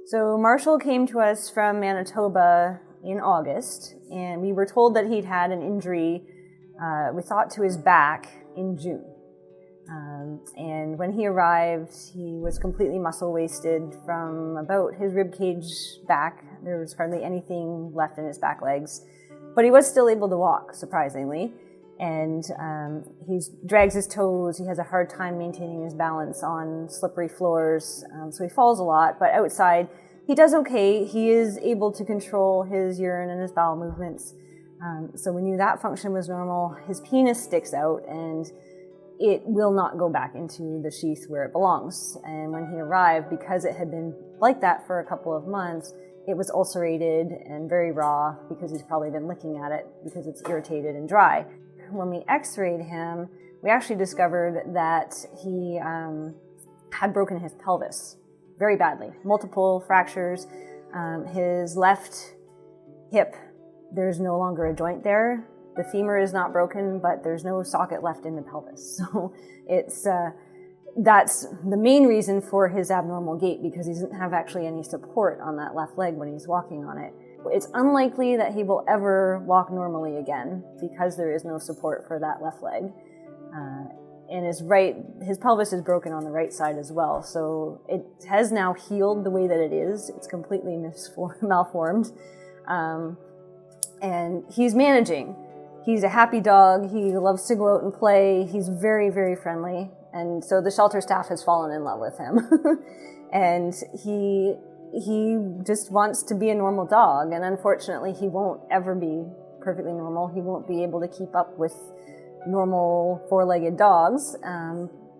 So Marshall came to us from Manitoba in August, and we were told that he'd had an injury, we thought to his back, in June. And when he arrived, he was completely muscle-wasted from about his rib cage back. There was hardly anything left in his back legs, but he was still able to walk, surprisingly. And he drags his toes. He has a hard time maintaining his balance on slippery floors, so he falls a lot. But outside, he does okay. He is able to control his urine and his bowel movements. So we knew that function was normal. His penis sticks out, and it will not go back into the sheath where it belongs. And when he arrived, because it had been like that for a couple of months, it was ulcerated and very raw because he's probably been licking at it because it's irritated and dry. When we x-rayed him, we actually discovered that he had broken his pelvis very badly, multiple fractures. His left hip, there's no longer a joint there. The femur is not broken, but there's no socket left in the pelvis. So that's the main reason for his abnormal gait, because he doesn't have actually any support on that left leg when he's walking on it. It's unlikely that he will ever walk normally again because there is no support for that left leg. And his pelvis is broken on the right side as well. So it has now healed the way that it is. It's completely malformed. And he's managing. He's a happy dog. He loves to go out and play. He's very, very friendly. And so the shelter staff has fallen in love with him. And he just wants to be a normal dog. And unfortunately, he won't ever be perfectly normal. He won't be able to keep up with normal four-legged dogs,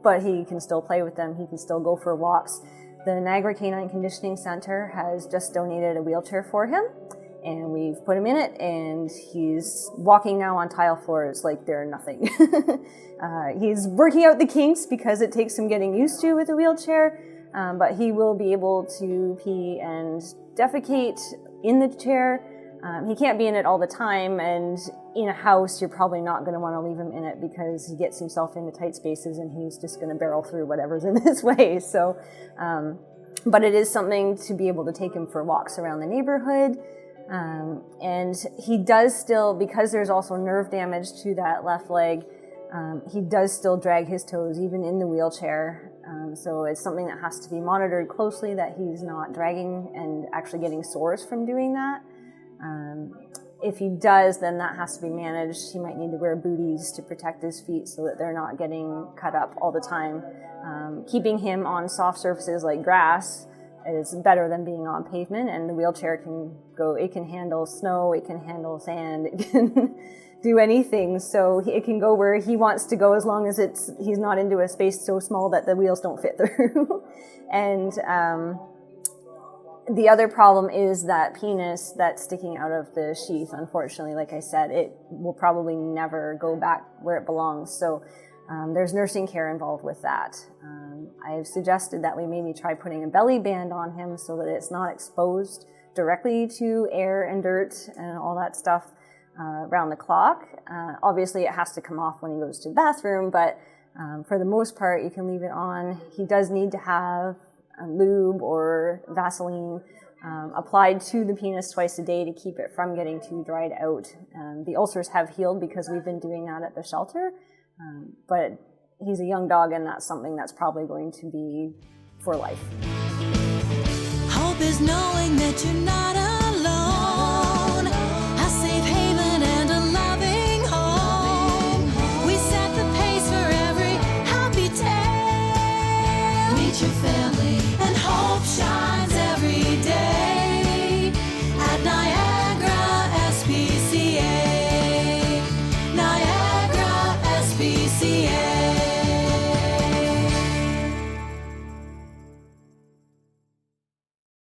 but he can still play with them. He can still go for walks. The Niagara Canine Conditioning Center has just donated a wheelchair for him, and we've put him in it, and he's walking now on tile floors like they're nothing. He's working out the kinks because it takes some getting used to with a wheelchair, but he will be able to pee and defecate in the chair. He can't be in it all the time, and in a house, you're probably not going to want to leave him in it because he gets himself into tight spaces and he's just going to barrel through whatever's in his way. So, but it is something to be able to take him for walks around the neighborhood. And he does still, because there's also nerve damage to that left leg, he does still drag his toes even in the wheelchair. So it's something that has to be monitored closely, that he's not dragging and actually getting sores from doing that. If he does, then that has to be managed. He might need to wear booties to protect his feet so that they're not getting cut up all the time. Keeping him on soft surfaces like grass is better than being on pavement, and the wheelchair it can handle snow, it can handle sand, it can do anything. So it can go where he wants to go as long as he's not into a space so small that the wheels don't fit through. And the other problem is that penis that's sticking out of the sheath. Unfortunately, like I said, it will probably never go back where it belongs. So there's nursing care involved with that. I've suggested that we maybe try putting a belly band on him so that it's not exposed directly to air and dirt and all that stuff around the clock. Obviously, it has to come off when he goes to the bathroom, but for the most part, you can leave it on. He does need to have lube or Vaseline applied to the penis twice a day to keep it from getting too dried out. The ulcers have healed because we've been doing that at the shelter, but he's a young dog, and that's something that's probably going to be for life. Hope is knowing that you're not alone.